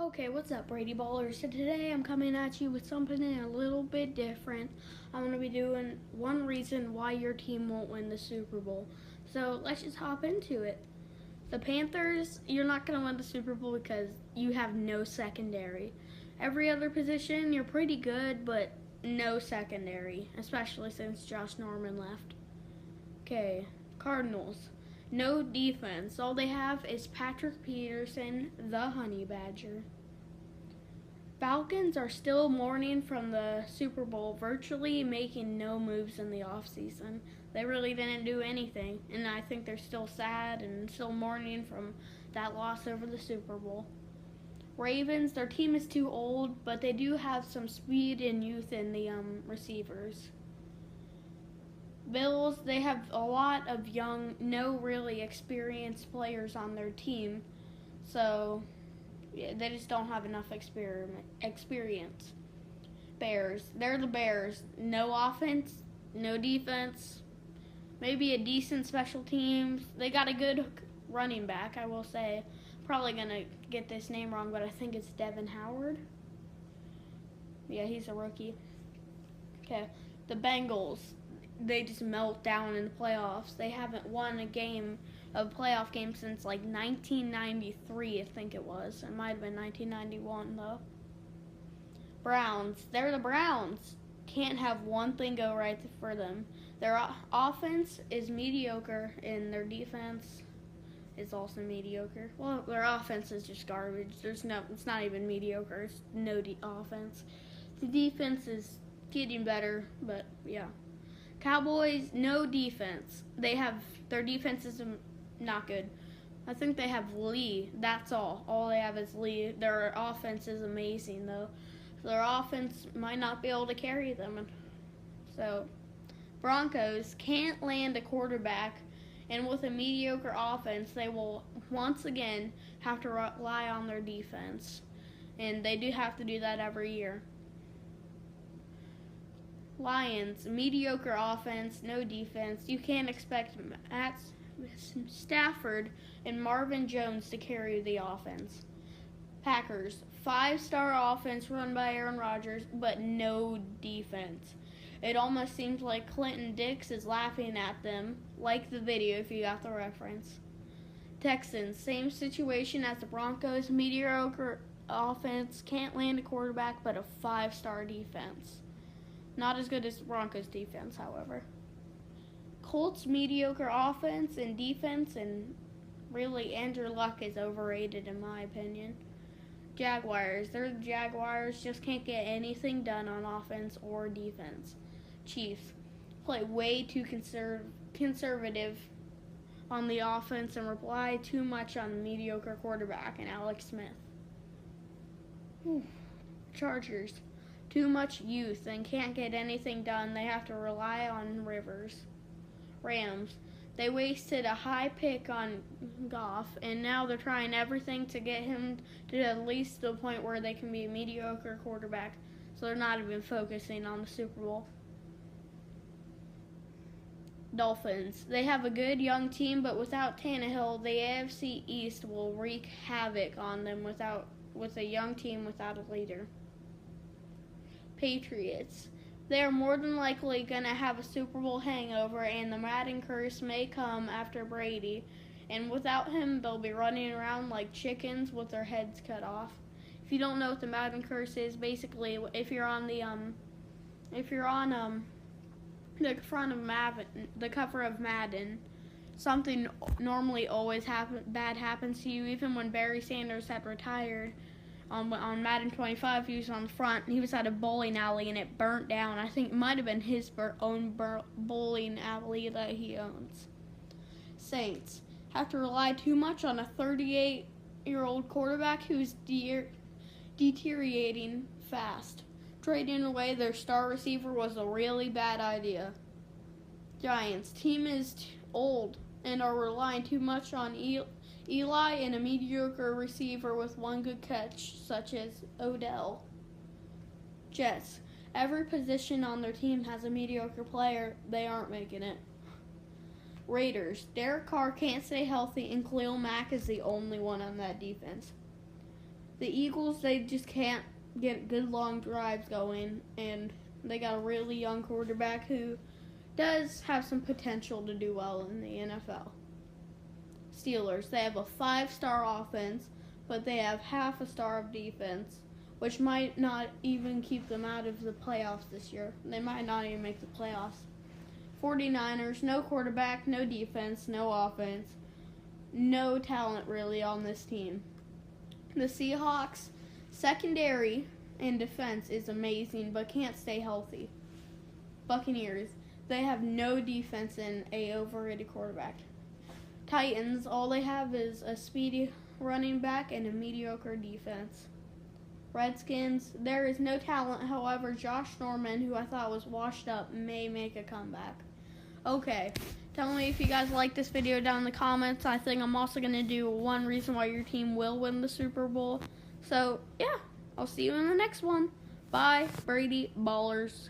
Okay, what's up, Brady Ballers? So today I'm coming at you with something a little bit different. I'm going to be doing one reason why your team won't win the Super Bowl. So let's just hop into it. The Panthers, you're not going to win the Super Bowl because you have no secondary. Every other position, you're pretty good, but no secondary, especially since Josh Norman left. Okay, Cardinals. No defense. All they have is Patrick Peterson, the Honey Badger. Falcons are still mourning from the Super Bowl, virtually making no moves in the offseason. They really didn't do anything, and I think they're still sad and still mourning from that loss over the Super Bowl. Ravens, their team is too old, but they do have some speed and youth in the receivers. Bills, they have a lot of young, no really experienced players on their team, so yeah, they just don't have enough experience. Bears, they're the Bears. No offense, no defense, maybe a decent special teams. They got a good running back, I will say. Probably going to get this name wrong, but I think it's Devin Howard. Yeah, he's a rookie. Okay, the Bengals, they just melt down in the playoffs. They haven't won a playoff game since like 1993, I think it was. It might have been 1991 though. Browns, they're the Browns. Can't have one thing go right for them. Their offense is mediocre and their defense is also mediocre. Well, their offense is just garbage. It's not even mediocre. It's no offense. The defense is getting better, but yeah. Cowboys, no defense. Their defense is not good. I think they have Lee. That's all. All they have is Lee. Their offense is amazing, though. Their offense might not be able to carry them. So, Broncos can't land a quarterback, and with a mediocre offense, they will once again have to rely on their defense. And they do have to do that every year. Lions, mediocre offense, no defense. You can't expect Matt Stafford and Marvin Jones to carry the offense. Packers, 5-star offense run by Aaron Rodgers, but no defense. It almost seems like Clinton Dix is laughing at them. Like the video if you got the reference. Texans, same situation as the Broncos, mediocre offense, can't land a quarterback, but a 5-star defense. Not as good as the Broncos' defense, however. Colts, mediocre offense and defense, and really Andrew Luck is overrated in my opinion. Jaguars, they're the Jaguars, just can't get anything done on offense or defense. Chiefs, play way too conservative on the offense and rely too much on the mediocre quarterback and Alex Smith. Chargers, too much youth and can't get anything done. They have to rely on Rivers. Rams, they wasted a high pick on Goff, and now they're trying everything to get him to at least the point where they can be a mediocre quarterback, so they're not even focusing on the Super Bowl. Dolphins, they have a good young team, but without Tannehill, the AFC East will wreak havoc on them with a young team without a leader. Patriots, they are more than likely going to have a Super Bowl hangover, and the Madden curse may come after Brady. And without him, they'll be running around like chickens with their heads cut off. If you don't know what the Madden curse is, basically, if you're on the cover of Madden, something normally always bad happens to you. Even when Barry Sanders had retired. On Madden 25, he was on the front. He was at a bowling alley, and it burnt down. I think it might have been his own bowling alley that he owns. Saints have to rely too much on a 38-year-old quarterback who's deteriorating fast. Trading away their star receiver was a really bad idea. Giants, team is old and are relying too much on Eli and a mediocre receiver with one good catch, such as Odell. Jets, every position on their team has a mediocre player. They aren't making it. Raiders, Derek Carr can't stay healthy, and Khalil Mack is the only one on that defense. The Eagles, they just can't get good long drives going, and they got a really young quarterback who does have some potential to do well in the NFL. Steelers, they have a 5-star offense, but they have half a star of defense, which might not even keep them out of the playoffs this year. They might not even make the playoffs. 49ers, no quarterback, no defense, no offense, no talent really on this team. The Seahawks, secondary and defense is amazing, but can't stay healthy. Buccaneers, they have no defense and a overrated quarterback. Titans, all they have is a speedy running back and a mediocre defense. Redskins, there is no talent. However, Josh Norman, who I thought was washed up, may make a comeback. Okay, tell me if you guys like this video down in the comments. I think I'm also going to do one reason why your team will win the Super Bowl. So, yeah, I'll see you in the next one. Bye, Brady Ballers.